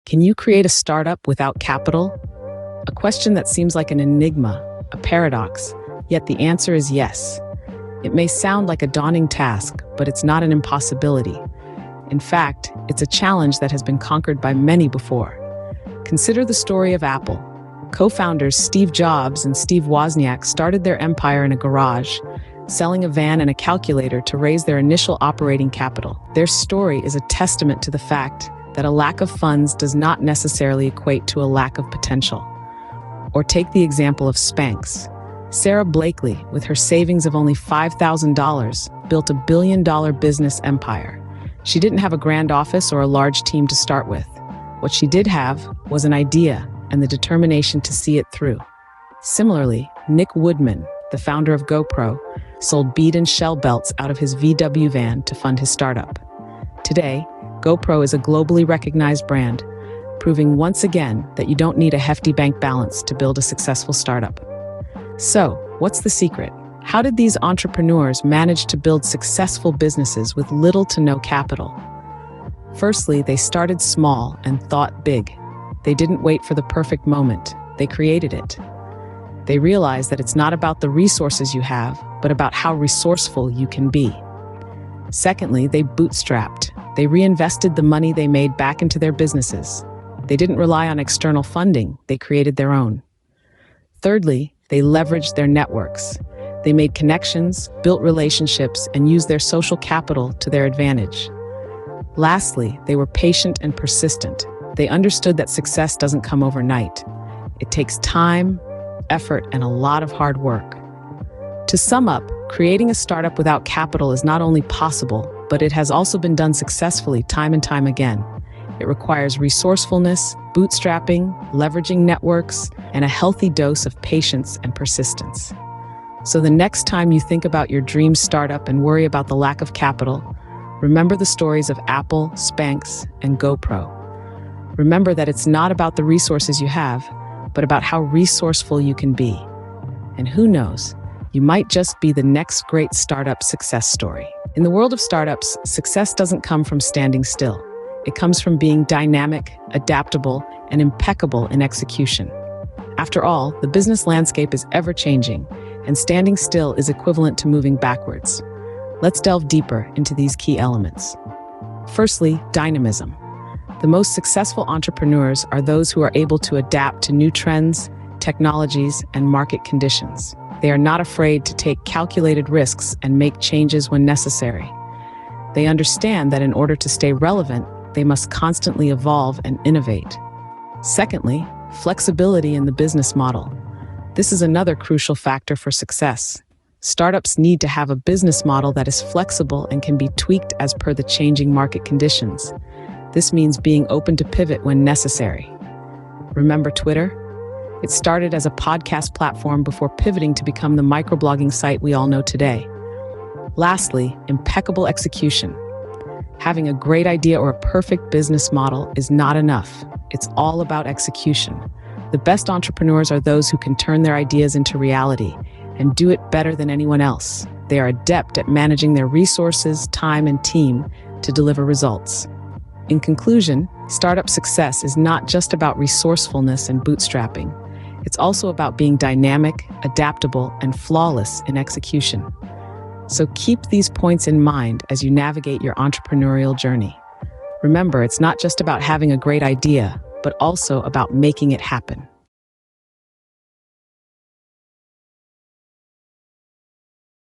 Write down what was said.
Can you create a startup without capital? A question that seems like an enigma, a paradox, yet the answer is yes. It may sound like a daunting task, but it's not an impossibility. In fact, it's a challenge that has been conquered by many before. Consider the story of Apple. Co-founders Steve Jobs and Steve Wozniak started their empire in a garage, selling a van and a calculator to raise their initial operating capital. Their story is a testament to the fact that a lack of funds does not necessarily equate to a lack of potential. Or take the example of Spanx. Sarah Blakely, with her savings of only $5,000, built $1 billion business empire. She didn't have a grand office or a large team to start with. What she did have was an idea and the determination to see it through. Similarly, Nick Woodman, the founder of GoPro, sold bead and shell belts out of his VW van to fund his startup. Today, GoPro is a globally recognized brand, proving once again that you don't need a hefty bank balance to build a successful startup. So, what's the secret? How did these entrepreneurs manage to build successful businesses with little to no capital? Firstly, they started small and thought big. They didn't wait for the perfect moment. They created it. They realized that it's not about the resources you have, but about how resourceful you can be. Secondly, they bootstrapped. They reinvested the money they made back into their businesses. They didn't rely on external funding. They created their own. Thirdly, they leveraged their networks. They made connections, built relationships, and used their social capital to their advantage. Lastly, they were patient and persistent. They understood that success doesn't come overnight. It takes time, effort, and a lot of hard work. To sum up, creating a startup without capital is not only possible, but it has also been done successfully time and time again. It requires resourcefulness, bootstrapping, leveraging networks, and a healthy dose of patience and persistence. So the next time you think about your dream startup and worry about the lack of capital, remember the stories of Apple, Spanx, and GoPro. Remember that it's not about the resources you have, but about how resourceful you can be. And who knows, you might just be the next great startup success story. In the world of startups, success doesn't come from standing still. It comes from being dynamic, adaptable, and impeccable in execution. After all, the business landscape is ever-changing, and standing still is equivalent to moving backwards. Let's delve deeper into these key elements. Firstly, dynamism. The most successful entrepreneurs are those who are able to adapt to new trends, technologies, and market conditions. They are not afraid to take calculated risks and make changes when necessary. They understand that in order to stay relevant, they must constantly evolve and innovate. Secondly, flexibility in the business model. This is another crucial factor for success. Startups need to have a business model that is flexible and can be tweaked as per the changing market conditions. This means being open to pivot when necessary. Remember Twitter? It started as a podcast platform before pivoting to become the microblogging site we all know today. Lastly, impeccable execution. Having a great idea or a perfect business model is not enough. It's all about execution. The best entrepreneurs are those who can turn their ideas into reality and do it better than anyone else. They are adept at managing their resources, time, and team to deliver results. In conclusion, startup success is not just about resourcefulness and bootstrapping. It's also about being dynamic, adaptable, and flawless in execution. So keep these points in mind as you navigate your entrepreneurial journey. Remember, it's not just about having a great idea, but also about making it happen.